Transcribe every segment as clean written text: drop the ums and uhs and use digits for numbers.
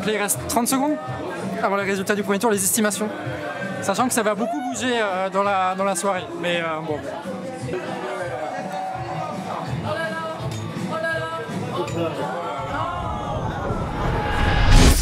Donc là il reste 30 secondes avant les résultats du premier tour, les estimations. Sachant que ça va beaucoup bouger dans la soirée. Mais bon.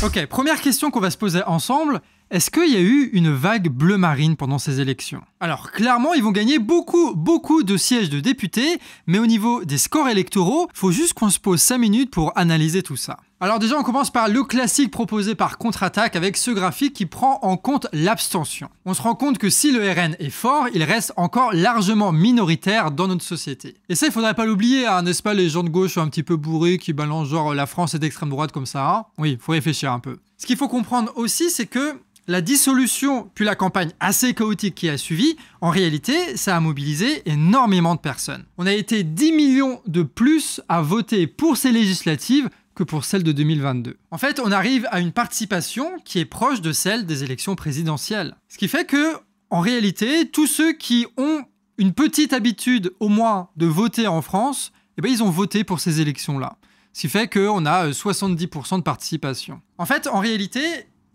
Ok, première question qu'on va se poser ensemble. Est-ce qu'il y a eu une vague bleu marine pendant ces élections? Alors clairement, ils vont gagner beaucoup de sièges de députés, mais au niveau des scores électoraux, faut juste qu'on se pose 5 minutes pour analyser tout ça. Alors déjà, on commence par le classique proposé par Contre-Attaque avec ce graphique qui prend en compte l'abstention. On se rend compte que si le RN est fort, il reste encore largement minoritaire dans notre société. Et ça, il faudrait pas l'oublier, hein, n'est-ce pas, les gens de gauche un petit peu bourrés qui balancent genre la France est d'extrême droite comme ça, hein? Oui, faut réfléchir un peu. Ce qu'il faut comprendre aussi, c'est que la dissolution, puis la campagne assez chaotique qui a suivi, en réalité, ça a mobilisé énormément de personnes. On a été 10 millions de plus à voter pour ces législatives que pour celles de 2022. En fait, on arrive à une participation qui est proche de celle des élections présidentielles. Ce qui fait que, en réalité, tous ceux qui ont une petite habitude au moins de voter en France, eh ben, ils ont voté pour ces élections-là. Ce qui fait qu'on a 70% de participation. En fait, en réalité,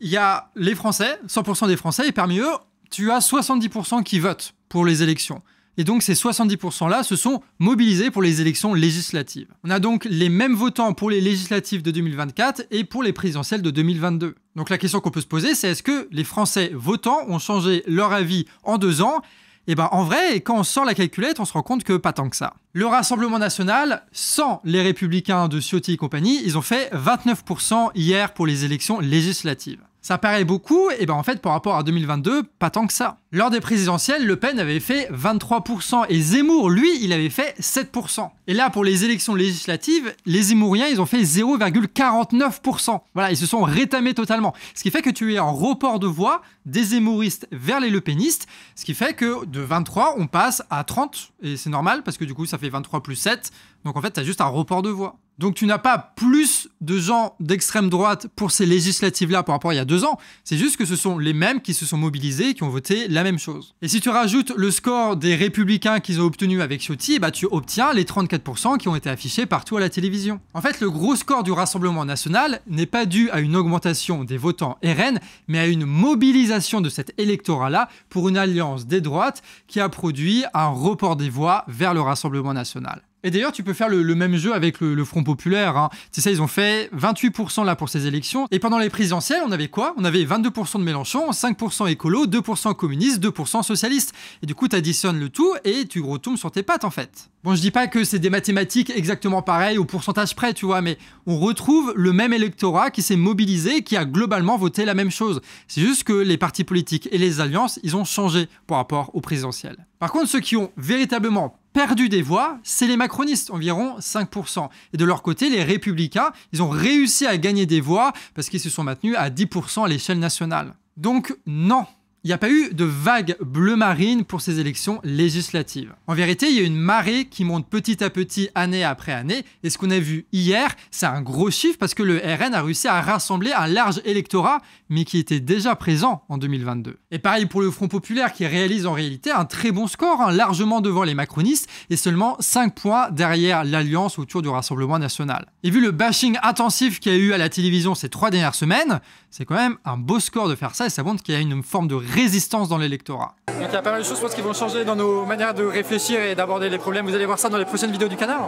il y a les Français, 100% des Français, et parmi eux, tu as 70% qui votent pour les élections. Et donc ces 70%-là se sont mobilisés pour les élections législatives. On a donc les mêmes votants pour les législatives de 2024 et pour les présidentielles de 2022. Donc la question qu'on peut se poser, c'est est-ce que les Français votants ont changé leur avis en 2 ans? Et ben en vrai, quand on sort la calculette, on se rend compte que pas tant que ça. Le Rassemblement National, sans les Républicains de Ciotti et compagnie, ils ont fait 29% hier pour les élections législatives. Ça paraît beaucoup, et ben en fait, par rapport à 2022, pas tant que ça. Lors des présidentielles, Le Pen avait fait 23% et Zemmour, lui, il avait fait 7%. Et là, pour les élections législatives, les Zemmouriens, ils ont fait 0,49%. Voilà, ils se sont rétamés totalement. Ce qui fait que tu es en report de voix des Zemmouristes vers les Le Penistes, ce qui fait que de 23, on passe à 30, et c'est normal, parce que du coup, ça fait 23 plus 7, donc en fait, tu as juste un report de voix. Donc tu n'as pas plus de gens d'extrême droite pour ces législatives-là par rapport à il y a 2 ans, c'est juste que ce sont les mêmes qui se sont mobilisés et qui ont voté la même chose. Et si tu rajoutes le score des Républicains qu'ils ont obtenu avec Ciotti, bah tu obtiens les 34% qui ont été affichés partout à la télévision. En fait, le gros score du Rassemblement National n'est pas dû à une augmentation des votants RN, mais à une mobilisation de cet électorat-là pour une alliance des droites qui a produit un report des voix vers le Rassemblement National. Et d'ailleurs, tu peux faire le même jeu avec le Front Populaire. Hein. C'est ça, ils ont fait 28% là pour ces élections. Et pendant les présidentielles, on avait quoi? On avait 22% de Mélenchon, 5% écolo, 2% communiste, 2% socialiste. Et du coup, tu additionnes le tout et tu retombes sur tes pattes en fait. Bon, je dis pas que c'est des mathématiques exactement pareilles au pourcentage près, tu vois, mais on retrouve le même électorat qui s'est mobilisé et qui a globalement voté la même chose. C'est juste que les partis politiques et les alliances, ils ont changé par rapport aux présidentielles. Par contre, ceux qui ont véritablement perdu des voix, c'est les macronistes, environ 5%. Et de leur côté, les républicains, ils ont réussi à gagner des voix parce qu'ils se sont maintenus à 10% à l'échelle nationale. Donc non, il n'y a pas eu de vague bleu marine pour ces élections législatives. En vérité, il y a une marée qui monte petit à petit, année après année, et ce qu'on a vu hier, c'est un gros chiffre parce que le RN a réussi à rassembler un large électorat, mais qui était déjà présent en 2022. Et pareil pour le Front Populaire qui réalise en réalité un très bon score, hein, largement devant les macronistes, et seulement 5 points derrière l'alliance autour du Rassemblement National. Et vu le bashing intensif qu'il y a eu à la télévision ces 3 dernières semaines, c'est quand même un beau score de faire ça, et ça montre qu'il y a une forme de résistance dans l'électorat. Donc il y a pas mal de choses, je pense, qui vont changer dans nos manières de réfléchir et d'aborder les problèmes. Vous allez voir ça dans les prochaines vidéos du canal.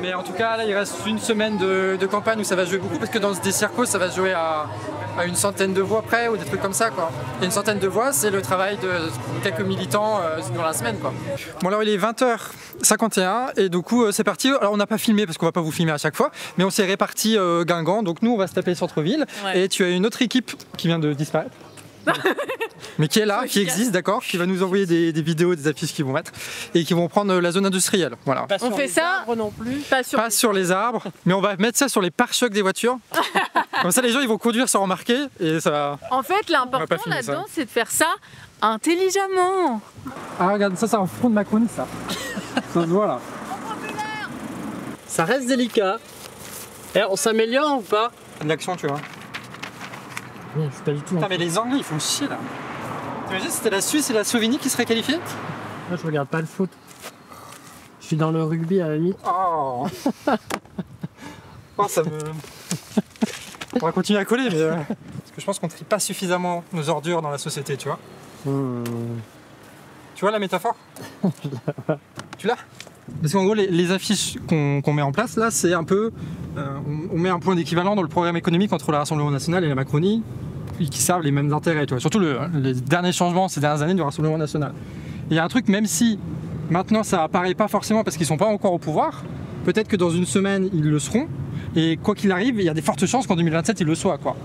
Mais en tout cas, là, il reste une semaine de campagne où ça va jouer beaucoup, parce que dans des circos, ça va jouer à une centaine de voix près, ou des trucs comme ça, quoi. Et une centaine de voix, c'est le travail de quelques militants dans la semaine, quoi. Bon, alors il est 20h51, et du coup, c'est parti. Alors on n'a pas filmé, parce qu'on va pas vous filmer à chaque fois, mais on s'est répartis Guingamp. Donc nous, on va se taper centre-ville, ouais. Et tu as une autre équipe qui vient de disparaître. Mais qui est là, qui existe, d'accord, qui va nous envoyer des vidéos, des affiches qu'ils vont mettre et qui vont prendre la zone industrielle. Voilà. On fait ça non plus. Pas sur les arbres, mais on va mettre ça sur les pare-chocs des voitures. Comme ça, les gens ils vont conduire sans remarquer et ça va. En fait, l'important là-dedans, c'est de faire ça intelligemment. Ah regarde, ça c'est un front de Macron, ça. Ça se voit là. Ça reste délicat. Et on s'améliore ou pas? De l'action, tu vois. Non, c'est pas du tout. Putain, mais les Anglais ils font chier là. T'imagines si c'était la Suisse et la Slovénie qui seraient qualifiées? Moi je regarde pas le foot. Je suis dans le rugby à la limite. Oh, oh ça me. On va continuer à coller, mais parce que je pense qu'on trie pas suffisamment nos ordures dans la société, tu vois. Tu vois la métaphore? Tu l'as? Parce qu'en gros, les affiches qu'on met en place, là, c'est un peu... on met un point d'équivalent dans le programme économique entre le Rassemblement National et la Macronie, qui servent les mêmes intérêts, tu vois. Surtout les derniers changements ces dernières années du Rassemblement National. Il y a un truc, même si maintenant ça apparaît pas forcément parce qu'ils sont pas encore au pouvoir, peut-être que dans une semaine, ils le seront, et quoi qu'il arrive, il y a des fortes chances qu'en 2027, ils le soient, quoi.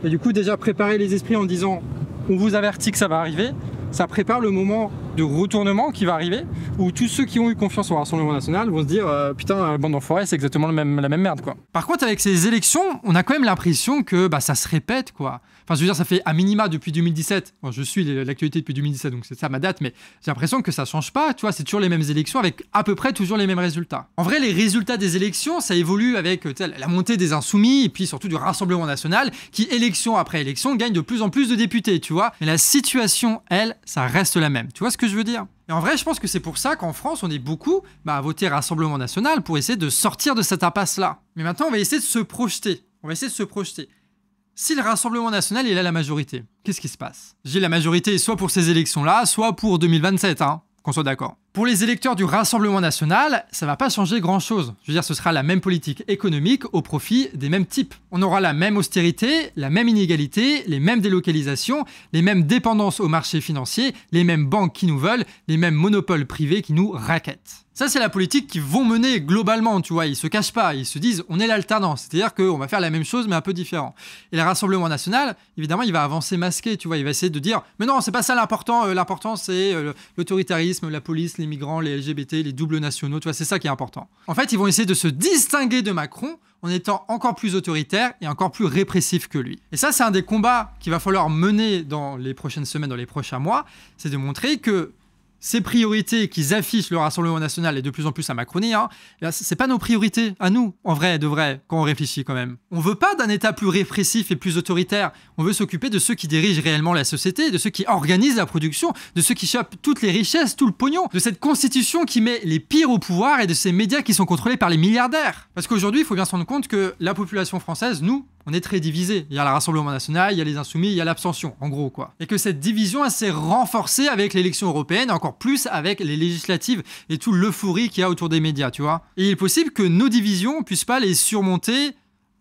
Et du coup, déjà préparer les esprits en disant « on vous avertit que ça va arriver », ça prépare le moment de retournement qui va arriver, où tous ceux qui ont eu confiance au Rassemblement National vont se dire putain, bande d'enfoirés, c'est exactement la même merde, quoi. Par contre, avec ces élections, on a quand même l'impression que ça se répète, quoi. Enfin, je veux dire, ça fait à minima depuis 2017. Bon, je suis l'actualité depuis 2017, donc c'est ça ma date, mais j'ai l'impression que ça change pas, tu vois, c'est toujours les mêmes élections avec à peu près toujours les mêmes résultats. En vrai, les résultats des élections, ça évolue avec la montée des Insoumis et puis surtout du Rassemblement National qui, élection après élection, gagne de plus en plus de députés, tu vois. Mais la situation, elle, ça reste la même. Tu vois ce que je veux dire? Et en vrai, je pense que c'est pour ça qu'en France, on est beaucoup à voter Rassemblement National pour essayer de sortir de cette impasse-là. Mais maintenant, on va essayer de se projeter. Si le Rassemblement National il a la majorité, qu'est-ce qui se passe? J'ai la majorité soit pour ces élections-là, soit pour 2027, qu'on soit d'accord. Pour les électeurs du Rassemblement National, ça va pas changer grand-chose. Je veux dire, ce sera la même politique économique au profit des mêmes types. On aura la même austérité, la même inégalité, les mêmes délocalisations, les mêmes dépendances aux marchés financiers, les mêmes banques qui nous veulent, les mêmes monopoles privés qui nous raquettent. Ça, c'est la politique qu'ils vont mener globalement, tu vois. Ils se cachent pas, ils se disent on est l'alternance, c'est-à-dire qu'on va faire la même chose mais un peu différent. Et le Rassemblement National, évidemment, il va avancer masqué, tu vois. Il va essayer de dire mais non, c'est pas ça l'important. L'important, c'est l'autoritarisme, la police, les migrants, les LGBT, les doubles nationaux, tu vois. C'est ça qui est important. En fait, ils vont essayer de se distinguer de Macron en étant encore plus autoritaire et encore plus répressif que lui. Et ça, c'est un des combats qu'il va falloir mener dans les prochaines semaines, dans les prochains mois, c'est de montrer que ces priorités qu'ils affichent le Rassemblement National et de plus en plus à Macronie, c'est pas nos priorités, à nous, en vrai, de vrai, quand on réfléchit quand même. On veut pas d'un État plus répressif et plus autoritaire, on veut s'occuper de ceux qui dirigent réellement la société, de ceux qui organisent la production, de ceux qui chopent toutes les richesses, tout le pognon, de cette constitution qui met les pires au pouvoir et de ces médias qui sont contrôlés par les milliardaires. Parce qu'aujourd'hui, il faut bien se rendre compte que la population française, nous, on est très divisés. Il y a le Rassemblement National, il y a les Insoumis, il y a l'abstention, en gros, quoi. Et que cette division, elle s'est renforcée avec l'élection européenne, et encore plus avec les législatives et tout l'euphorie qu'il y a autour des médias, tu vois. Et il est possible que nos divisions puissent pas les surmonter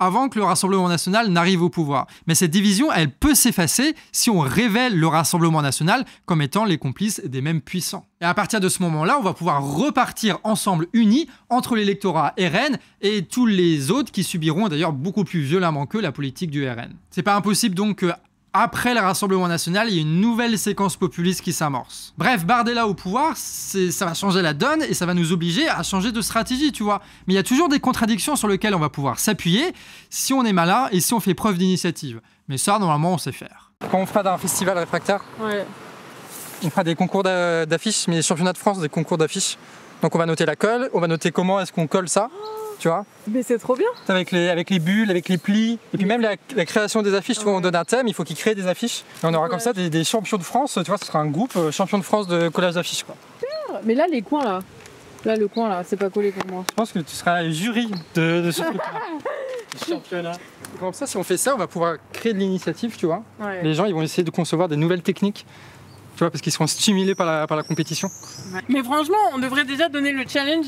avant que le Rassemblement National n'arrive au pouvoir. Mais cette division, elle peut s'effacer si on révèle le Rassemblement National comme étant les complices des mêmes puissants. Et à partir de ce moment-là, on va pouvoir repartir ensemble unis entre l'électorat RN et tous les autres qui subiront d'ailleurs beaucoup plus violemment que la politique du RN. C'est pas impossible donc que après le Rassemblement National, il y a une nouvelle séquence populiste qui s'amorce. Bref, Bardella au pouvoir, ça va changer la donne et ça va nous obliger à changer de stratégie, tu vois. Mais il y a toujours des contradictions sur lesquelles on va pouvoir s'appuyer si on est malin et si on fait preuve d'initiative. Mais ça, normalement, on sait faire. Quand on fera d'un festival réfractaire, on fera des concours d'affiches, mais les championnats de France, des concours d'affiches. Donc on va noter la colle, on va noter comment est-ce qu'on colle ça. Tu vois? Mais c'est trop bien! Avec les bulles, avec les plis, et puis même la création des affiches, tu vois, on donne un thème, il faut qu'ils créent des affiches. Et on aura comme ça des champions de France, tu vois, ce sera un groupe champion de France de collage d'affiches, quoi. Mais là, les coins là, le coin là, c'est pas collé pour moi. Je pense que tu seras jury de ce truc-là. Championnat. Comme ça, si on fait ça, on va pouvoir créer de l'initiative, tu vois. Ouais. Les gens, ils vont essayer de concevoir des nouvelles techniques. Tu vois, parce qu'ils seront stimulés par la compétition. Ouais. Mais franchement, on devrait déjà donner le challenge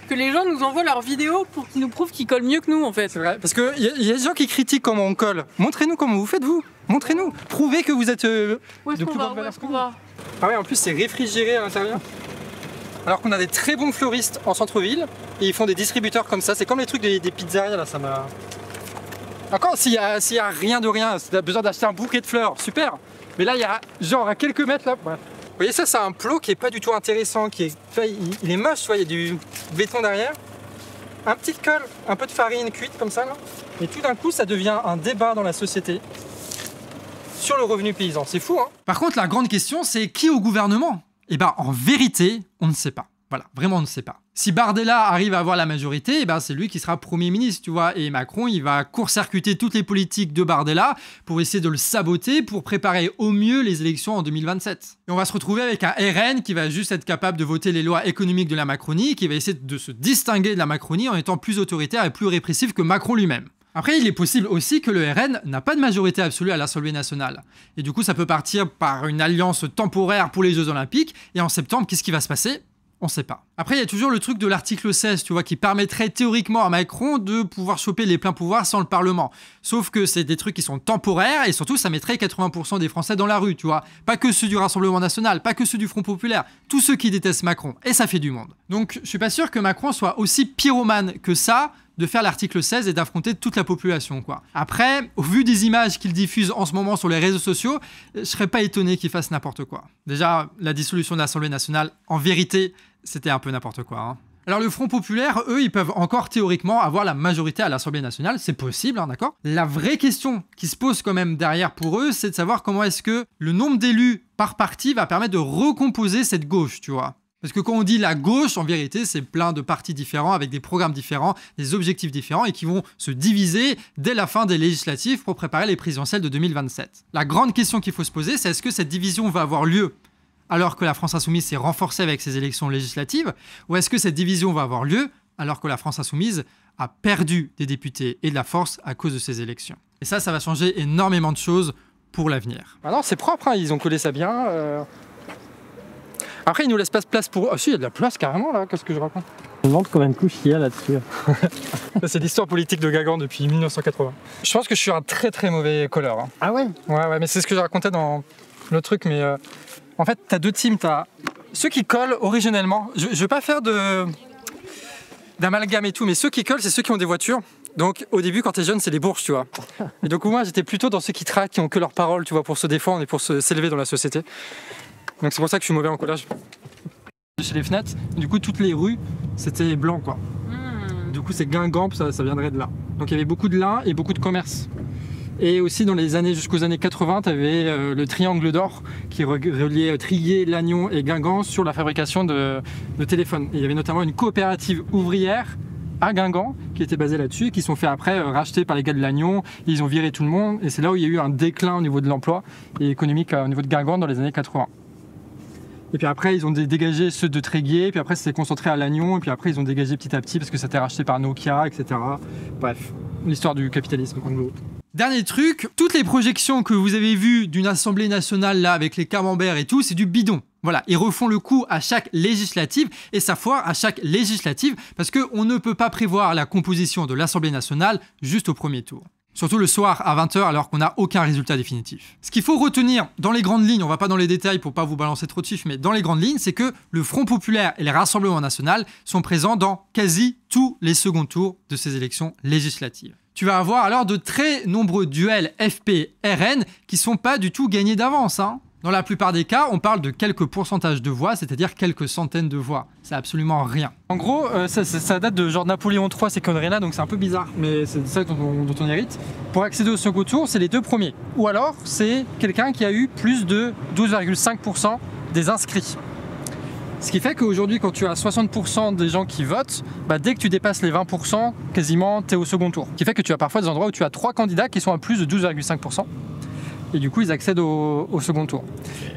que les gens nous envoient leurs vidéos pour qu'ils nous prouvent qu'ils collent mieux que nous, en fait. C'est vrai, parce qu'il y a des gens qui critiquent comment on colle. Montrez-nous comment vous faites, vous. Montrez-nous. Prouvez que vous êtes de plus grande valeur que nous. Ah ouais, en plus, c'est réfrigéré à l'intérieur. Alors qu'on a des très bons fleuristes en centre-ville et ils font des distributeurs comme ça. C'est comme les trucs des pizzerias, là, ça m'a... Encore, s'il y a rien de rien, si t'as besoin d'acheter un bouquet de fleurs, super. Mais là, il y a genre à quelques mètres, là, bref. Vous voyez, ça, c'est un plot qui est pas du tout intéressant, il est moche, tu vois, il y a du béton derrière. Un petit colle, un peu de farine cuite comme ça, là. Et tout d'un coup, ça devient un débat dans la société sur le revenu paysan. C'est fou, hein? Par contre, la grande question, c'est qui au gouvernement? Eh ben, en vérité, on ne sait pas. Voilà, vraiment, on ne sait pas. Si Bardella arrive à avoir la majorité, eh ben, c'est lui qui sera Premier ministre, tu vois. Et Macron, il va court-circuiter toutes les politiques de Bardella pour essayer de le saboter, pour préparer au mieux les élections en 2027. Et on va se retrouver avec un RN qui va juste être capable de voter les lois économiques de la Macronie, qui va essayer de se distinguer de la Macronie en étant plus autoritaire et plus répressif que Macron lui-même. Après, il est possible aussi que le RN n'a pas de majorité absolue à l'Assemblée nationale. Et du coup, ça peut partir par une alliance temporaire pour les Jeux Olympiques. Et en septembre, qu'est-ce qui va se passer ? On sait pas. Après, il y a toujours le truc de l'article 16, tu vois, qui permettrait théoriquement à Macron de pouvoir choper les pleins pouvoirs sans le Parlement. Sauf que c'est des trucs qui sont temporaires et surtout, ça mettrait 80% des Français dans la rue, tu vois. Pas que ceux du Rassemblement national, pas que ceux du Front populaire, tous ceux qui détestent Macron. Et ça fait du monde. Donc, je suis pas sûr que Macron soit aussi pyromane que ça de faire l'article 16 et d'affronter toute la population, quoi. Après, au vu des images qu'il diffuse en ce moment sur les réseaux sociaux, je serais pas étonné qu'il fasse n'importe quoi. Déjà, la dissolution de l'Assemblée nationale, en vérité, c'était un peu n'importe quoi, hein. Alors le Front populaire, eux, ils peuvent encore théoriquement avoir la majorité à l'Assemblée nationale, c'est possible, hein, d'accord ? La vraie question qui se pose quand même derrière pour eux, c'est de savoir comment est-ce que le nombre d'élus par parti va permettre de recomposer cette gauche, tu vois ? Parce que quand on dit la gauche, en vérité, c'est plein de partis différents, avec des programmes différents, des objectifs différents, et qui vont se diviser dès la fin des législatives pour préparer les présidentielles de 2027. La grande question qu'il faut se poser, c'est est-ce que cette division va avoir lieu alors que la France insoumise s'est renforcée avec ses élections législatives, ou est-ce que cette division va avoir lieu alors que la France insoumise a perdu des députés et de la force à cause de ces élections. Et ça va changer énormément de choses pour l'avenir. Ah non, c'est propre, hein, ils ont collé ça bien. Après, ils nous laissent pas de place pour... Ah si, il y a de la place carrément là, qu'est-ce que je raconte ? Je me demande combien de couches il y a là-dessus. C'est l'histoire politique de Guingamp depuis 1980. Je pense que je suis un très très mauvais colleur. Hein. Ah ouais ? Ouais, mais c'est ce que je racontais dans le truc, mais... En fait, t'as deux teams, t'as ceux qui collent originellement. Je vais pas faire d'amalgame et tout, mais ceux qui collent, c'est ceux qui ont des voitures. Donc au début, quand t'es jeune, c'est les bourges, tu vois. Et donc moi, j'étais plutôt dans ceux qui traquent, qui ont que leurs paroles, tu vois, pour se défendre et pour s'élever dans la société. Donc c'est pour ça que je suis mauvais en collage. Chez les fenêtres, du coup, toutes les rues, c'était blanc, quoi. Du coup, c'est Guingamp, ça viendrait de là. Donc il y avait beaucoup de lin et beaucoup de commerce. Et aussi dans les années jusqu'aux années 80, tu avais le triangle d'or qui reliait Triguier, Lannion et Guingamp sur la fabrication de téléphones. Et il y avait notamment une coopérative ouvrière à Guingamp qui était basée là-dessus et qui sont fait après racheter par les gars de Lannion. Ils ont viré tout le monde et c'est là où il y a eu un déclin au niveau de l'emploi et économique au niveau de Guingamp dans les années 80. Et puis après, ils ont dégagé ceux de Tréguier, puis après, c'était concentré à Lannion, et puis après, ils ont dégagé petit à petit parce que ça a été racheté par Nokia, etc. Bref, l'histoire du capitalisme en gros. Dernier truc, toutes les projections que vous avez vues d'une assemblée nationale là avec les camemberts et tout, c'est du bidon. Voilà, ils refont le coup à chaque législative et ça foire à chaque législative parce qu'on ne peut pas prévoir la composition de l'Assemblée nationale juste au premier tour. Surtout le soir à 20h alors qu'on n'a aucun résultat définitif. Ce qu'il faut retenir dans les grandes lignes, on va pas dans les détails pour pas vous balancer trop de chiffres, mais dans les grandes lignes, c'est que le Front populaire et les Rassemblements nationaux sont présents dans quasi tous les seconds tours de ces élections législatives. Tu vas avoir alors de très nombreux duels FP-RN qui sont pas du tout gagnés d'avance, hein. Dans la plupart des cas, on parle de quelques pourcentages de voix, c'est-à-dire quelques centaines de voix. C'est absolument rien. En gros, ça date de genre Napoléon III, ces conneries-là, donc c'est un peu bizarre, mais c'est ça dont on hérite. Pour accéder au second tour, c'est les deux premiers. Ou alors, c'est quelqu'un qui a eu plus de 12,5% des inscrits. Ce qui fait qu'aujourd'hui, quand tu as 60% des gens qui votent, dès que tu dépasses les 20%, quasiment, tu es au second tour. Ce qui fait que tu as parfois des endroits où tu as 3 candidats qui sont à plus de 12,5%. Et du coup, ils accèdent au second tour.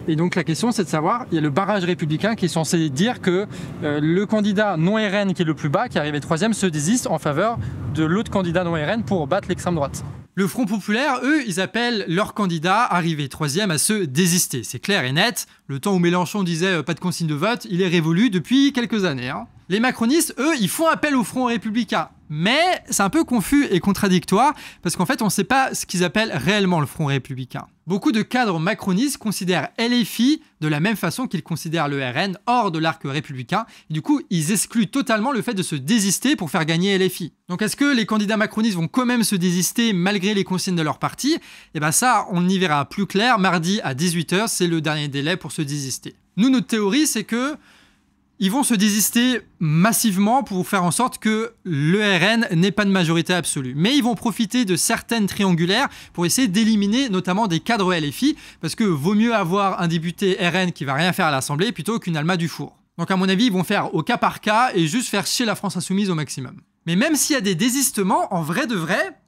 Et donc, la question, c'est de savoir, il y a le barrage républicain qui est censé dire que le candidat non RN qui est le plus bas, qui est arrivé 3e, se désiste en faveur de l'autre candidat non RN pour battre l'extrême droite. Le Front populaire, eux, ils appellent leur candidat arrivé 3e à se désister. C'est clair et net. Le temps où Mélenchon disait pas de consigne de vote, il est révolu depuis quelques années, hein. Les macronistes, eux, ils font appel au Front républicain. Mais c'est un peu confus et contradictoire parce qu'en fait, on ne sait pas ce qu'ils appellent réellement le Front républicain. Beaucoup de cadres macronistes considèrent LFI de la même façon qu'ils considèrent le RN hors de l'arc républicain. Et du coup, ils excluent totalement le fait de se désister pour faire gagner LFI. Donc est-ce que les candidats macronistes vont quand même se désister malgré les consignes de leur parti ? Eh bien ça, on y verra plus clair. Mardi à 18h, c'est le dernier délai pour se désister. Nous, notre théorie, c'est que ils vont se désister massivement pour faire en sorte que le RN n'ait pas de majorité absolue. Mais ils vont profiter de certaines triangulaires pour essayer d'éliminer notamment des cadres LFI, parce que vaut mieux avoir un député RN qui va rien faire à l'Assemblée plutôt qu'une Alma Dufour. Donc à mon avis, ils vont faire au cas par cas et juste faire chier la France insoumise au maximum. Mais même s'il y a des désistements, en vrai de vrai,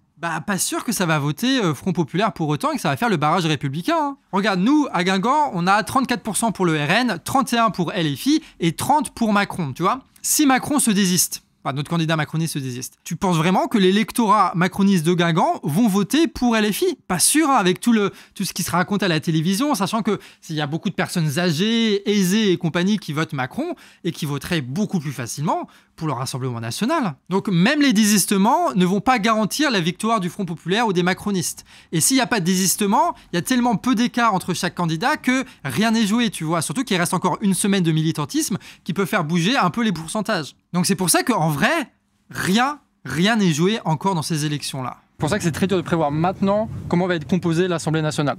pas sûr que ça va voter Front populaire pour autant et que ça va faire le barrage républicain, hein. Regarde, nous, à Guingamp, on a 34% pour le RN, 31% pour LFI et 30% pour Macron, tu vois. Si Macron se désiste, Enfin, notre candidat macroniste se désiste. Tu penses vraiment que l'électorat macroniste de Guingamp vont voter pour LFI? Pas sûr, hein, avec tout ce qui se raconte à la télévision, sachant que s'il y a beaucoup de personnes âgées, aisées et compagnie qui votent Macron et qui voteraient beaucoup plus facilement pour le Rassemblement national. Donc même les désistements ne vont pas garantir la victoire du Front populaire ou des macronistes. Et s'il n'y a pas de désistement, il y a tellement peu d'écart entre chaque candidat que rien n'est joué, tu vois. Surtout qu'il reste encore une semaine de militantisme qui peut faire bouger un peu les pourcentages. Donc c'est pour ça qu'en vrai, rien n'est joué encore dans ces élections-là. C'est pour ça que c'est très dur de prévoir maintenant comment va être composée l'Assemblée nationale.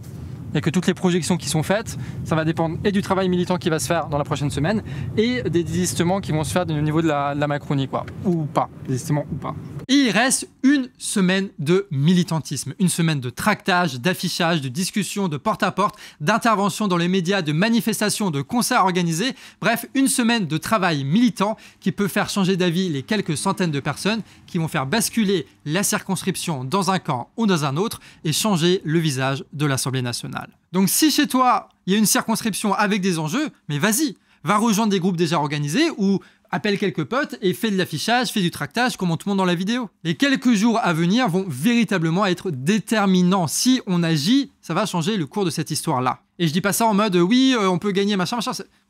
Et que toutes les projections qui sont faites, ça va dépendre et du travail militant qui va se faire dans la prochaine semaine et des désistements qui vont se faire au niveau de la Macronie, quoi. Ou pas, désistements ou pas. Et il reste une semaine de militantisme, une semaine de tractage, d'affichage, de discussion, de porte-à-porte, d'intervention dans les médias, de manifestations, de concerts organisés. Bref, une semaine de travail militant qui peut faire changer d'avis les quelques centaines de personnes qui vont faire basculer la circonscription dans un camp ou dans un autre et changer le visage de l'Assemblée nationale. Donc si chez toi, il y a une circonscription avec des enjeux, mais vas-y, va rejoindre des groupes déjà organisés ou appelle quelques potes et fais de l'affichage, fais du tractage comme on te montre dans la vidéo. Les quelques jours à venir vont véritablement être déterminants. Si on agit, ça va changer le cours de cette histoire-là. Et je dis pas ça en mode oui, on peut gagner, machin.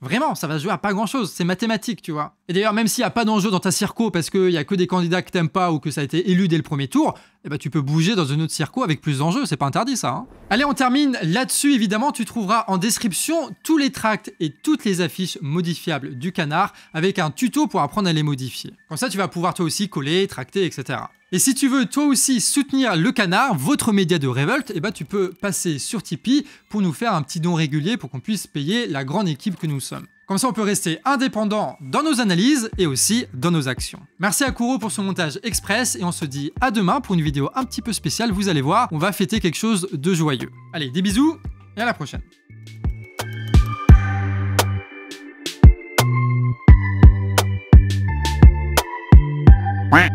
Vraiment, ça va jouer à pas grand-chose. C'est mathématique, tu vois. Et d'ailleurs, même s'il n'y a pas d'enjeu dans ta circo parce qu'il n'y a que des candidats que t'aimes pas ou que ça a été élu dès le premier tour, eh ben, tu peux bouger dans une autre circo avec plus d'enjeux. C'est pas interdit, ça. Hein. Allez, on termine là-dessus. Évidemment, tu trouveras en description tous les tracts et toutes les affiches modifiables du canard avec un tuto pour apprendre à les modifier. Comme ça, tu vas pouvoir toi aussi coller, tracter, etc. Et si tu veux toi aussi soutenir le canard, votre média de révolte, eh ben tu peux passer sur Tipeee pour nous faire un petit don régulier pour qu'on puisse payer la grande équipe que nous sommes. Comme ça, on peut rester indépendant dans nos analyses et aussi dans nos actions. Merci à Kuro pour son montage express et on se dit à demain pour une vidéo un petit peu spéciale. Vous allez voir, on va fêter quelque chose de joyeux. Allez, des bisous et à la prochaine. Ouais.